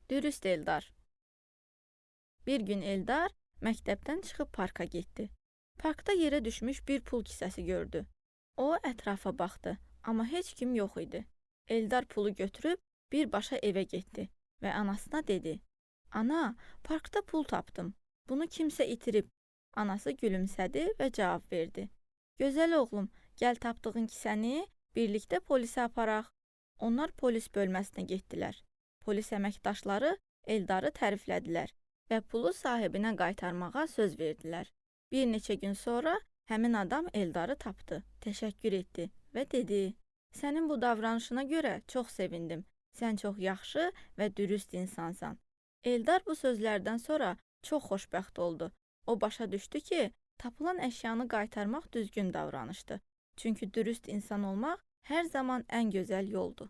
Dürüst Eldar. Bir gün Eldar məktəbdən çıxıb parka getdi. Parkda yerə düşmüş bir pul kisəsi gördü. O ətrafa baxdı, amma heç kim yox idi. Eldar pulu götürüb birbaşa evə getdi və anasına dedi: "Ana, parkda pul tapdım. Bunu kimsə itirib." Anası gülümsədi və cavab verdi: "Gözəl oğlum, gəl tapdığın kisəni birlikdə polisə aparaq." Onlar polis bölməsinə getdilər. Polis əməkdaşları Eldarı təriflədilər və pulu sahibinə qaytarmağa söz verdilər. Bir neçə gün sonra həmin adam Eldarı tapdı, təşəkkür etdi və dedi: "Sənin bu davranışına görə çox sevindim. Sən çox yaxşı və dürüst insansan." Eldar bu sözlərdən sonra çox xoşbəxt oldu. O başa düşdü ki, tapılan əşyanı qaytarmaq düzgün davranışdır. Çünki dürüst insan olmaq hər zaman ən gözəl yoldur.